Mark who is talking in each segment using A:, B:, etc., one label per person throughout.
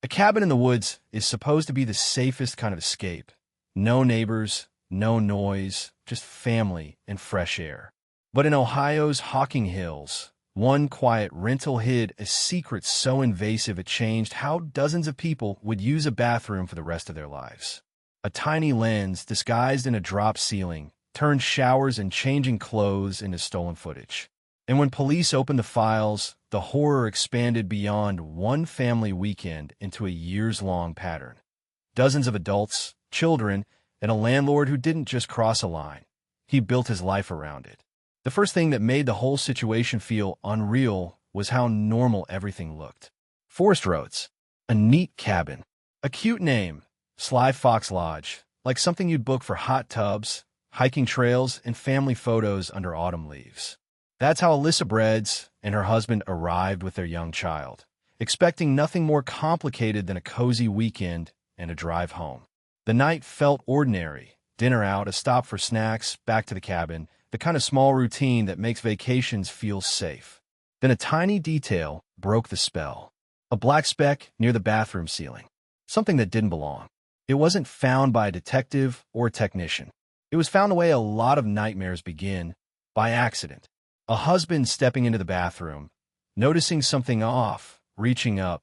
A: A cabin in the woods is supposed to be the safest kind of escape. No neighbors, no noise, just family and fresh air. But in Ohio's Hocking Hills, one quiet rental hid a secret so invasive it changed how dozens of people would use a bathroom for the rest of their lives. A tiny lens disguised in a drop ceiling turned showers and changing clothes into stolen footage. And when police opened the files, the horror expanded beyond one family weekend into a years-long pattern. Dozens of adults, children, and a landlord who didn't just cross a line. He built his life around it. The first thing that made the whole situation feel unreal was how normal everything looked. Forest Roads, a neat cabin, a cute name, Sly Fox Lodge, like something you'd book for hot tubs, hiking trails, and family photos under autumn leaves. That's how Alyssa Breads and her husband arrived with their young child, expecting nothing more complicated than a cozy weekend and a drive home. The night felt ordinary. Dinner out, a stop for snacks, back to the cabin, the kind of small routine that makes vacations feel safe. Then a tiny detail broke the spell. A black speck near the bathroom ceiling. Something that didn't belong. It wasn't found by a detective or a technician. It was found the way a lot of nightmares begin, by accident. A husband stepping into the bathroom, noticing something off, reaching up,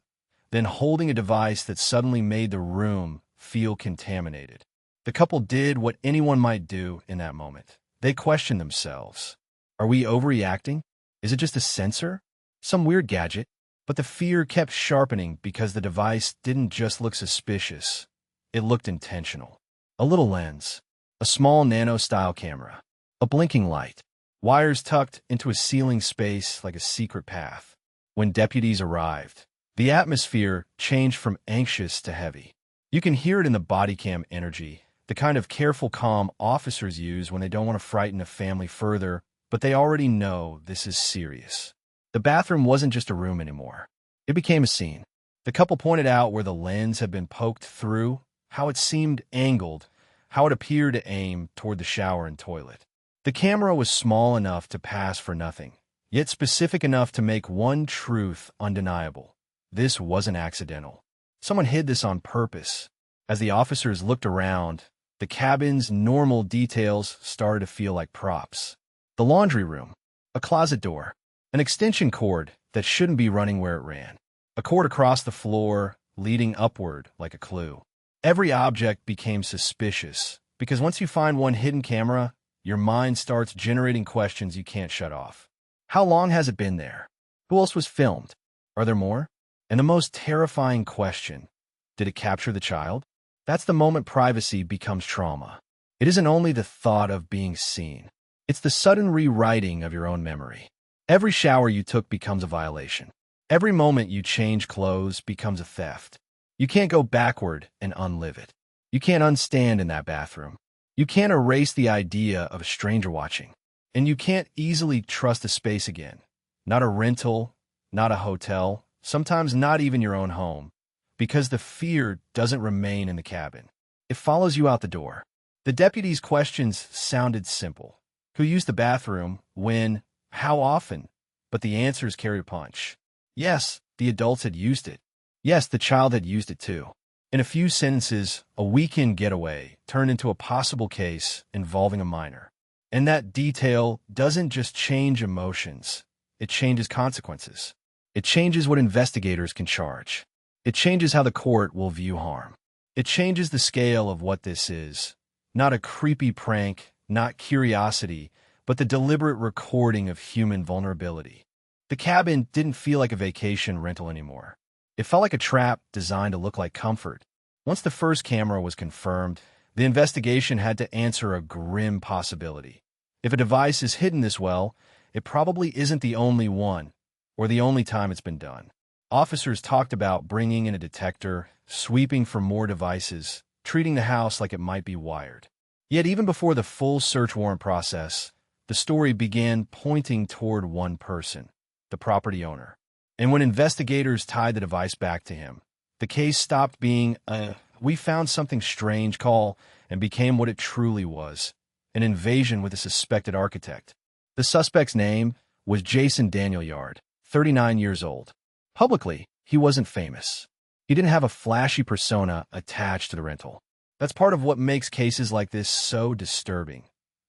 A: then holding a device that suddenly made the room feel contaminated. The couple did what anyone might do in that moment. They questioned themselves. Are we overreacting? Is it just a sensor? Some weird gadget? But the fear kept sharpening because the device didn't just look suspicious. It looked intentional. A little lens. A small nano-style camera. A blinking light. Wires tucked into a ceiling space like a secret path. When deputies arrived, the atmosphere changed from anxious to heavy. You can hear it in the body cam energy, the kind of careful calm officers use when they don't want to frighten a family further, but they already know this is serious. The bathroom wasn't just a room anymore. It became a scene. The couple pointed out where the lens had been poked through, how it seemed angled, how it appeared to aim toward the shower and toilet. The camera was small enough to pass for nothing, yet specific enough to make one truth undeniable. This wasn't accidental. Someone hid this on purpose. As the officers looked around, the cabin's normal details started to feel like props. The laundry room, a closet door, an extension cord that shouldn't be running where it ran, a cord across the floor leading upward like a clue. Every object became suspicious, because once you find one hidden camera, your mind starts generating questions you can't shut off. How long has it been there? Who else was filmed? Are there more? And the most terrifying question, did it capture the child? That's the moment privacy becomes trauma. It isn't only the thought of being seen. It's the sudden rewriting of your own memory. Every shower you took becomes a violation. Every moment you change clothes becomes a theft. You can't go backward and unlive it. You can't unstand in that bathroom. You can't erase the idea of a stranger watching. And you can't easily trust a space again. Not a rental, not a hotel, sometimes not even your own home. Because the fear doesn't remain in the cabin. It follows you out the door. The deputy's questions sounded simple. Who used the bathroom? When? How often? But the answers carry a punch. Yes, the adults had used it. Yes, the child had used it too. In a few sentences, a weekend getaway turned into a possible case involving a minor. And that detail doesn't just change emotions. It changes consequences. It changes what investigators can charge. It changes how the court will view harm. It changes the scale of what this is. Not a creepy prank, not curiosity, but the deliberate recording of human vulnerability. The cabin didn't feel like a vacation rental anymore. It felt like a trap designed to look like comfort. Once the first camera was confirmed, the investigation had to answer a grim possibility. If a device is hidden this well, it probably isn't the only one, or the only time it's been done. Officers talked about bringing in a detector, sweeping for more devices, treating the house like it might be wired. Yet even before the full search warrant process, the story began pointing toward one person, the property owner. And when investigators tied the device back to him, the case stopped being a "we found something strange" call and became what it truly was, an invasion with a suspected architect. The suspect's name was Jason Danielyard, 39 years old. Publicly, he wasn't famous. He didn't have a flashy persona attached to the rental. That's part of what makes cases like this so disturbing.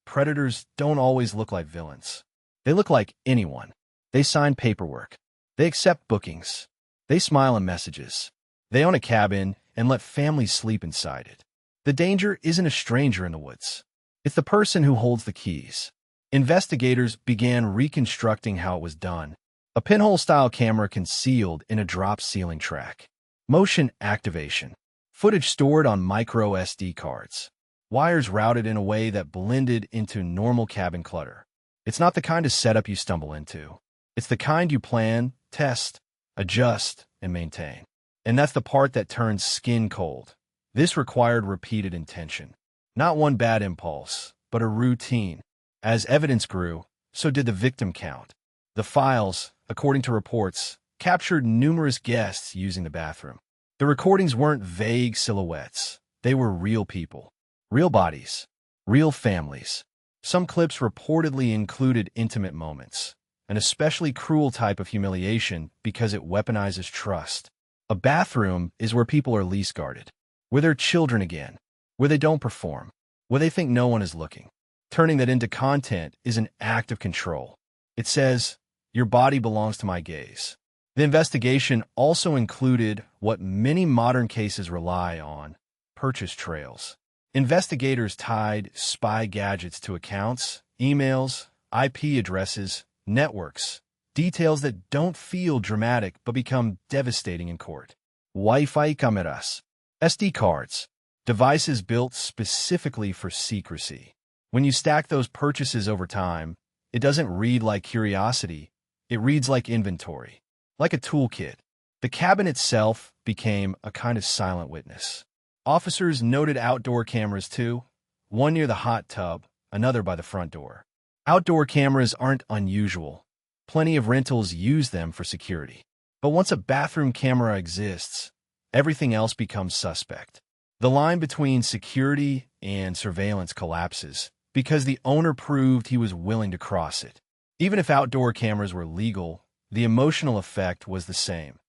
A: Predators don't always look like villains. They look like anyone. They sign paperwork. They accept bookings. They smile on messages. They own a cabin and let families sleep inside it. The danger isn't a stranger in the woods. It's the person who holds the keys. Investigators began reconstructing how it was done. A pinhole-style camera concealed in a drop ceiling track. Motion activation. Footage stored on micro SD cards. Wires routed in a way that blended into normal cabin clutter. It's not the kind of setup you stumble into. It's the kind you plan, test, adjust, and maintain. And that's the part that turns skin cold. This required repeated intention. Not one bad impulse, but a routine. As evidence grew, so did the victim count. The files, according to reports, captured numerous guests using the bathroom. The recordings weren't vague silhouettes. They were real people. Real bodies. Real families. Some clips reportedly included intimate moments, an especially cruel type of humiliation because it weaponizes trust. A bathroom is where people are least guarded, where they're children again, where they don't perform, where they think no one is looking. Turning that into content is an act of control. It says, your body belongs to my gaze. The investigation also included what many modern cases rely on, purchase trails. Investigators tied spy gadgets to accounts, emails, IP addresses, networks, details that don't feel dramatic but become devastating in court. Wi-Fi cameras, SD cards, devices built specifically for secrecy. When you stack those purchases over time, it doesn't read like curiosity, it reads like inventory, like a toolkit. The cabin itself became a kind of silent witness. Officers noted outdoor cameras too, one near the hot tub, another by the front door. Outdoor cameras aren't unusual. Plenty of rentals use them for security. But once a bathroom camera exists, everything else becomes suspect. The line between security and surveillance collapses because the owner proved he was willing to cross it. Even if outdoor cameras were legal, the emotional effect was the same.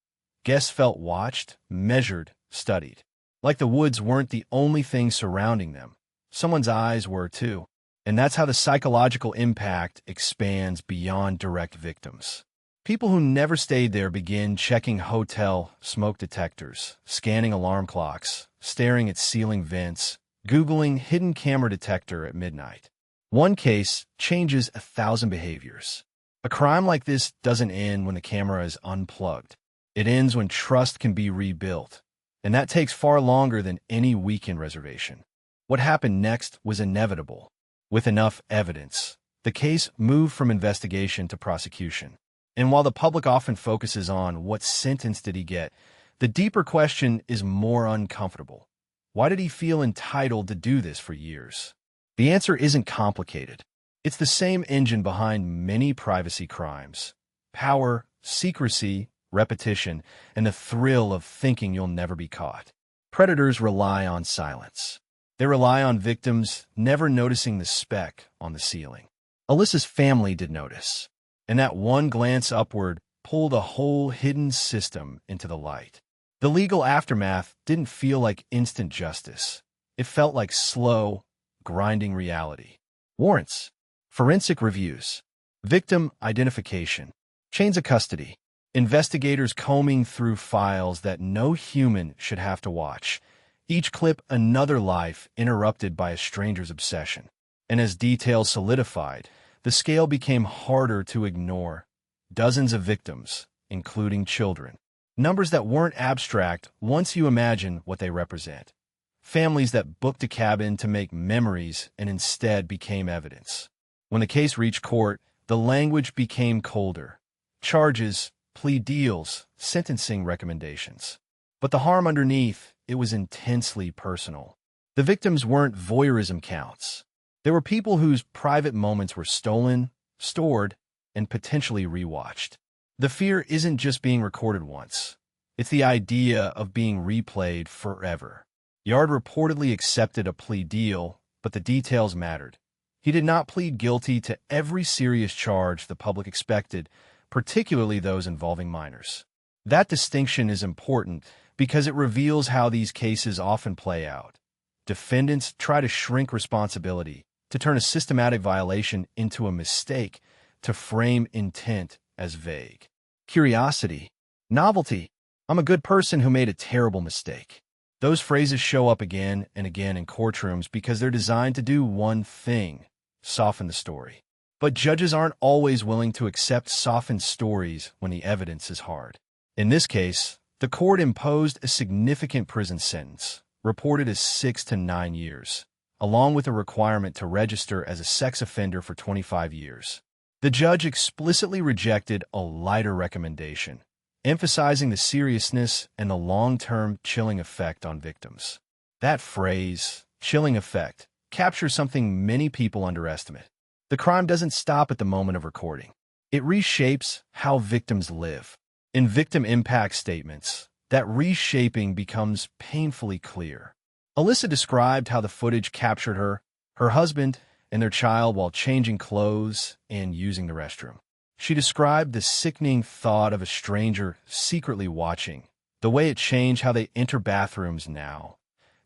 A: Guests felt watched, measured, studied. Like the woods weren't the only thing surrounding them. Someone's eyes were too. And that's how the psychological impact expands beyond direct victims. People who never stayed there begin checking hotel smoke detectors, scanning alarm clocks, staring at ceiling vents, Googling hidden camera detector at midnight. One case changes 1,000 behaviors. A crime like this doesn't end when the camera is unplugged. It ends when trust can be rebuilt. And that takes far longer than any weekend reservation. What happened next was inevitable. With enough evidence, the case moved from investigation to prosecution. And while the public often focuses on what sentence did he get, the deeper question is more uncomfortable. Why did he feel entitled to do this for years? The answer isn't complicated. It's the same engine behind many privacy crimes. Power, secrecy, repetition, and the thrill of thinking you'll never be caught. Predators rely on silence. They rely on victims never noticing the speck on the ceiling. Alyssa's family did notice, and that one glance upward pulled a whole hidden system into the light. The legal aftermath didn't feel like instant justice. It felt like slow, grinding reality. Warrants, forensic reviews, victim identification, chains of custody, investigators combing through files that no human should have to watch, each clip another life interrupted by a stranger's obsession. And as details solidified, the scale became harder to ignore. Dozens of victims, including children. Numbers that weren't abstract once you imagine what they represent. Families that booked a cabin to make memories and instead became evidence. When the case reached court, the language became colder. Charges, plea deals, sentencing recommendations. But the harm underneath, it was intensely personal. The victims weren't voyeurism counts. There were people whose private moments were stolen, stored, and potentially rewatched. The fear isn't just being recorded once. It's the idea of being replayed forever. Yard reportedly accepted a plea deal, but the details mattered. He did not plead guilty to every serious charge the public expected, particularly those involving minors. That distinction is important because it reveals how these cases often play out. Defendants try to shrink responsibility, to turn a systematic violation into a mistake, to frame intent as vague. Curiosity. Novelty. I'm a good person who made a terrible mistake. Those phrases show up again and again in courtrooms because they're designed to do one thing: soften the story. But judges aren't always willing to accept softened stories when the evidence is hard. In this case, the court imposed a significant prison sentence, reported as 6 to 9 years, along with a requirement to register as a sex offender for 25 years. The judge explicitly rejected a lighter recommendation, emphasizing the seriousness and the long-term chilling effect on victims. That phrase, chilling effect, captures something many people underestimate. The crime doesn't stop at the moment of recording. It reshapes how victims live. In victim impact statements, that reshaping becomes painfully clear. Alyssa described how the footage captured her, her husband, and their child while changing clothes and using the restroom. She described the sickening thought of a stranger secretly watching, the way it changed how they enter bathrooms now,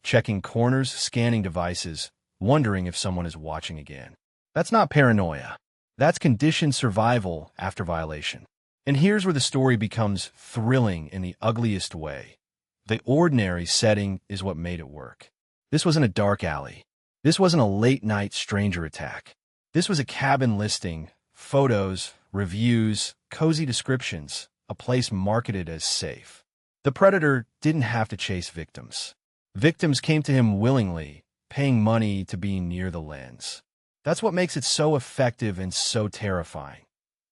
A: checking corners, scanning devices, wondering if someone is watching again. That's not paranoia. That's conditioned survival after violation. And here's where the story becomes thrilling in the ugliest way. The ordinary setting is what made it work. This wasn't a dark alley. This wasn't a late-night stranger attack. This was a cabin listing, photos, reviews, cozy descriptions, a place marketed as safe. The predator didn't have to chase victims. Victims came to him willingly, paying money to be near the lens. That's what makes it so effective and so terrifying.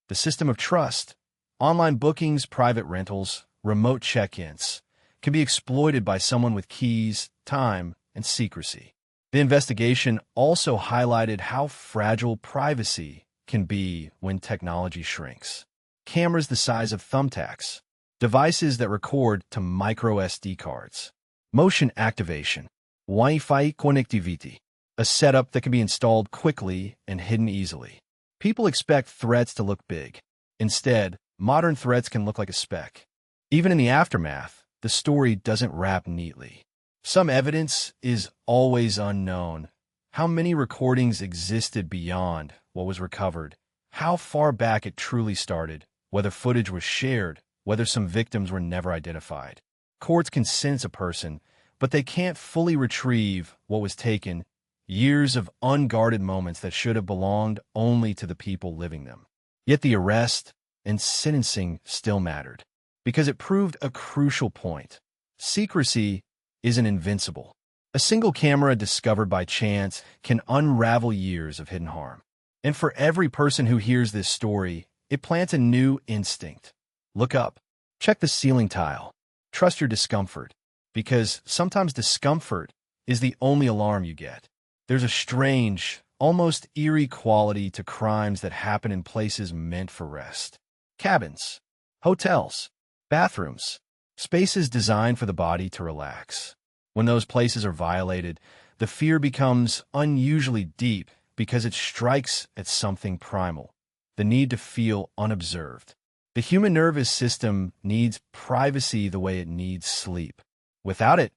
A: The system of trust. Online bookings, private rentals, remote check-ins can be exploited by someone with keys, time, and secrecy. The investigation also highlighted how fragile privacy can be when technology shrinks. Cameras the size of thumbtacks, devices that record to micro SD cards, motion activation, Wi-Fi connectivity, a setup that can be installed quickly and hidden easily. People expect threats to look big. Instead, modern threats can look like a speck. Even in the aftermath, the story doesn't wrap neatly. Some evidence is always unknown. How many recordings existed beyond what was recovered? How far back it truly started? Whether footage was shared? Whether some victims were never identified? Courts can sentence a person, but they can't fully retrieve what was taken. Years of unguarded moments that should have belonged only to the people living them. Yet the arrest and sentencing still mattered, because it proved a crucial point. Secrecy isn't invincible. A single camera discovered by chance can unravel years of hidden harm. And for every person who hears this story, it plants a new instinct. Look up. Check the ceiling tile. Trust your discomfort, because sometimes discomfort is the only alarm you get. There's a strange, almost eerie quality to crimes that happen in places meant for rest. Cabins, hotels, bathrooms, spaces designed for the body to relax. When those places are violated, the fear becomes unusually deep because it strikes at something primal, the need to feel unobserved. The human nervous system needs privacy the way it needs sleep. Without it,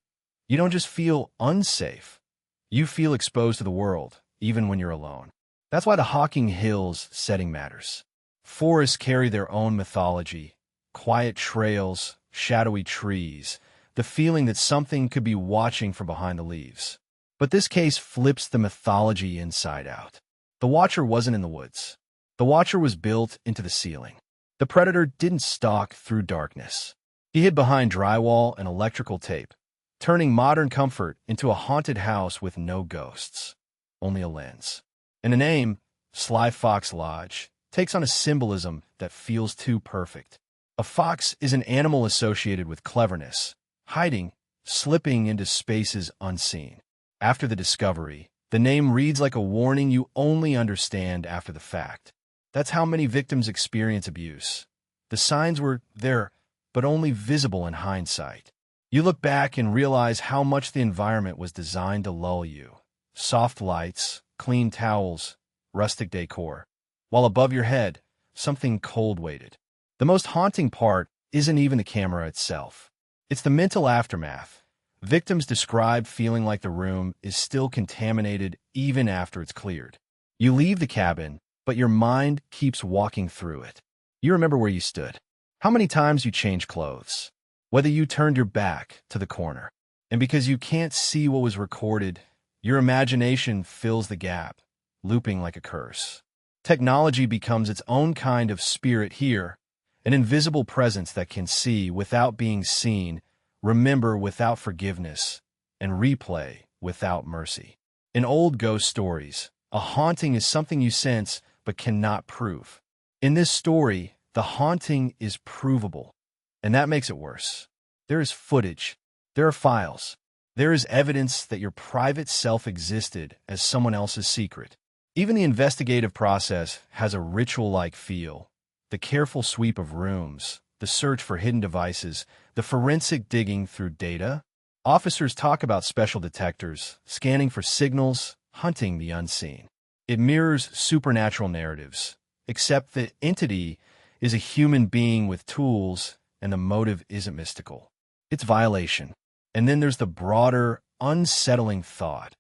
A: you don't just feel unsafe. You feel exposed to the world, even when you're alone. That's why the Hocking Hills setting matters. Forests carry their own mythology, quiet trails, shadowy trees, the feeling that something could be watching from behind the leaves. But this case flips the mythology inside out. The watcher wasn't in the woods. The watcher was built into the ceiling. The predator didn't stalk through darkness. He hid behind drywall and electrical tape, turning modern comfort into a haunted house with no ghosts, only a lens. And the name, Sly Fox Lodge, takes on a symbolism that feels too perfect. A fox is an animal associated with cleverness, hiding, slipping into spaces unseen. After the discovery, the name reads like a warning you only understand after the fact. That's how many victims experience abuse. The signs were there, but only visible in hindsight. You look back and realize how much the environment was designed to lull you. Soft lights, clean towels, rustic decor. While above your head, something cold waited. The most haunting part isn't even the camera itself. It's the mental aftermath. Victims describe feeling like the room is still contaminated even after it's cleared. You leave the cabin, but your mind keeps walking through it. You remember where you stood, how many times you changed clothes, whether you turned your back to the corner. And because you can't see what was recorded, your imagination fills the gap, looping like a curse. Technology becomes its own kind of spirit here, an invisible presence that can see without being seen, remember without forgiveness, and replay without mercy. In old ghost stories, a haunting is something you sense but cannot prove. In this story, the haunting is provable, and that makes it worse. There is footage. There are files. There is evidence that your private self existed as someone else's secret. Even the investigative process has a ritual-like feel. The careful sweep of rooms, the search for hidden devices, the forensic digging through data. Officers talk about special detectors, scanning for signals, hunting the unseen. It mirrors supernatural narratives, except the entity is a human being with tools, and the motive isn't mystical. It's violation. And then there's the broader, unsettling thought.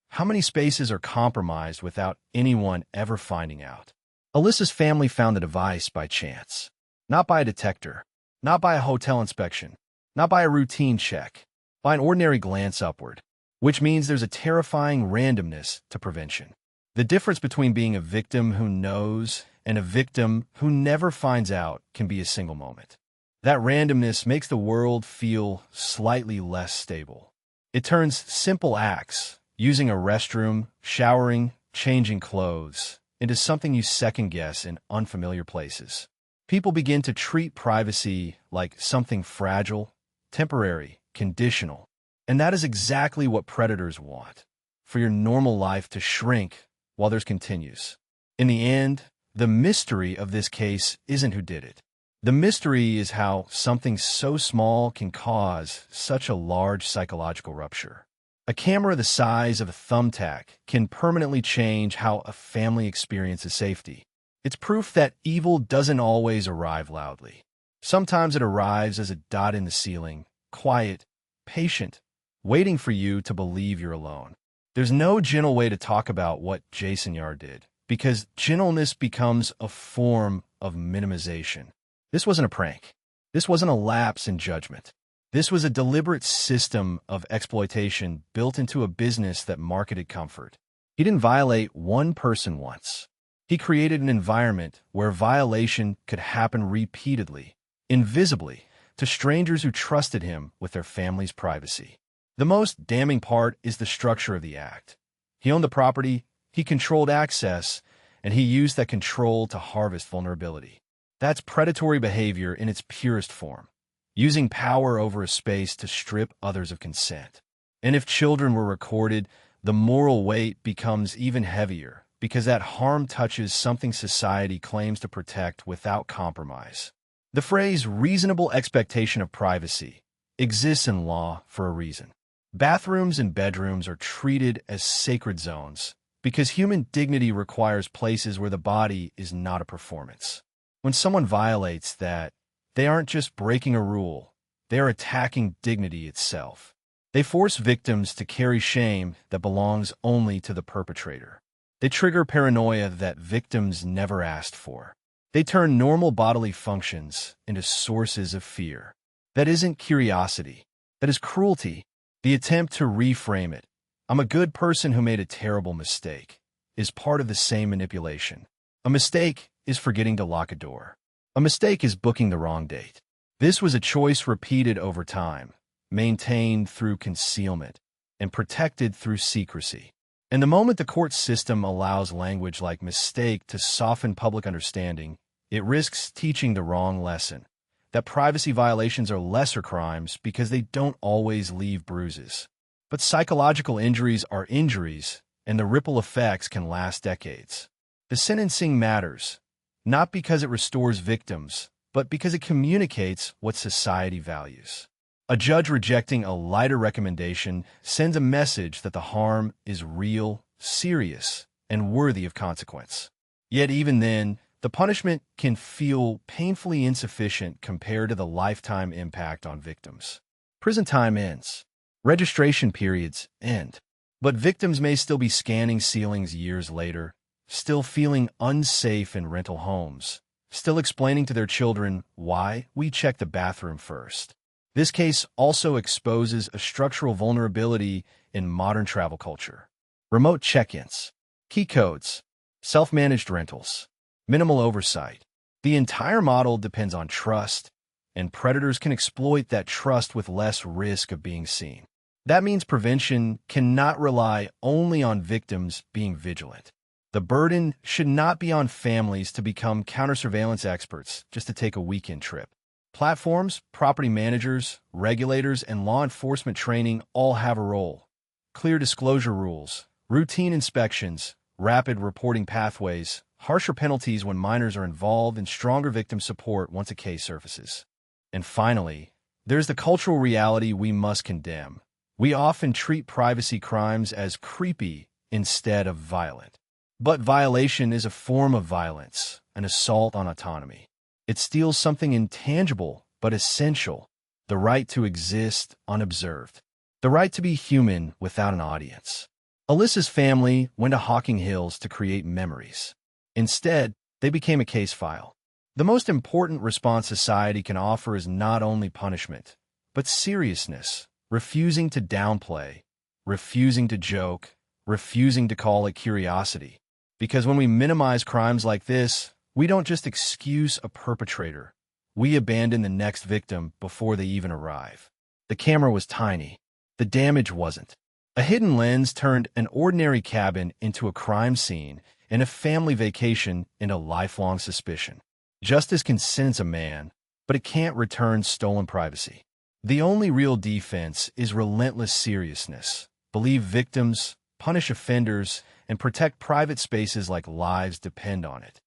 A: How many spaces are compromised without anyone ever finding out? Alyssa's family found the device by chance. Not by a detector. Not by a hotel inspection. Not by a routine check. By an ordinary glance upward. Which means there's a terrifying randomness to prevention. The difference between being a victim who knows and a victim who never finds out can be a single moment. That randomness makes the world feel slightly less stable. It turns simple acts, using a restroom, showering, changing clothes, into something you second-guess in unfamiliar places. People begin to treat privacy like something fragile, temporary, conditional. And that is exactly what predators want, for your normal life to shrink while theirs continues. In the end, the mystery of this case isn't who did it. The mystery is how something so small can cause such a large psychological rupture. A camera the size of a thumbtack can permanently change how a family experiences safety. It's proof that evil doesn't always arrive loudly. Sometimes it arrives as a dot in the ceiling, quiet, patient, waiting for you to believe you're alone. There's no gentle way to talk about what Jason Yar did, because gentleness becomes a form of minimization. This wasn't a prank. This wasn't a lapse in judgment. This was a deliberate system of exploitation built into a business that marketed comfort. He didn't violate one person once. He created an environment where violation could happen repeatedly, invisibly, to strangers who trusted him with their family's privacy. The most damning part is the structure of the act. He owned the property, he controlled access, and he used that control to harvest vulnerability. That's predatory behavior in its purest form, using power over a space to strip others of consent. And if children were recorded, the moral weight becomes even heavier because that harm touches something society claims to protect without compromise. The phrase reasonable expectation of privacy exists in law for a reason. Bathrooms and bedrooms are treated as sacred zones because human dignity requires places where the body is not a performance. When someone violates that, they aren't just breaking a rule, they are attacking dignity itself. They force victims to carry shame that belongs only to the perpetrator. They trigger paranoia that victims never asked for. They turn normal bodily functions into sources of fear. That isn't curiosity. That is cruelty. The attempt to reframe it, "I'm a good person who made a terrible mistake," is part of the same manipulation. A mistake is forgetting to lock a door. A mistake is booking the wrong date. This was a choice repeated over time, maintained through concealment, and protected through secrecy. And the moment the court system allows language like mistake to soften public understanding, it risks teaching the wrong lesson, that privacy violations are lesser crimes because they don't always leave bruises. But psychological injuries are injuries, and the ripple effects can last decades. The sentencing matters, not because it restores victims, but because it communicates what society values. A judge rejecting a lighter recommendation sends a message that the harm is real, serious, and worthy of consequence. Yet even then, the punishment can feel painfully insufficient compared to the lifetime impact on victims. Prison time ends. Registration periods end. But victims may still be scanning ceilings years later, still feeling unsafe in rental homes, still explaining to their children why we check the bathroom first. This case also exposes a structural vulnerability in modern travel culture. Remote check-ins, key codes, self-managed rentals, minimal oversight. The entire model depends on trust, and predators can exploit that trust with less risk of being seen. That means prevention cannot rely only on victims being vigilant. The burden should not be on families to become counter-surveillance experts just to take a weekend trip. Platforms, property managers, regulators, and law enforcement training all have a role. Clear disclosure rules, routine inspections, rapid reporting pathways, harsher penalties when minors are involved, and stronger victim support once a case surfaces. And finally, there's the cultural reality we must condemn. We often treat privacy crimes as creepy instead of violent. But violation is a form of violence, an assault on autonomy. It steals something intangible but essential, the right to exist unobserved, the right to be human without an audience. Alyssa's family went to Hocking Hills to create memories. Instead, they became a case file. The most important response society can offer is not only punishment, but seriousness, refusing to downplay, refusing to joke, refusing to call it curiosity. Because when we minimize crimes like this, we don't just excuse a perpetrator. We abandon the next victim before they even arrive. The camera was tiny. The damage wasn't. A hidden lens turned an ordinary cabin into a crime scene and a family vacation into lifelong suspicion. Justice can sentence a man, but it can't return stolen privacy. The only real defense is relentless seriousness. Believe victims, punish offenders, and protect private spaces like lives depend on it.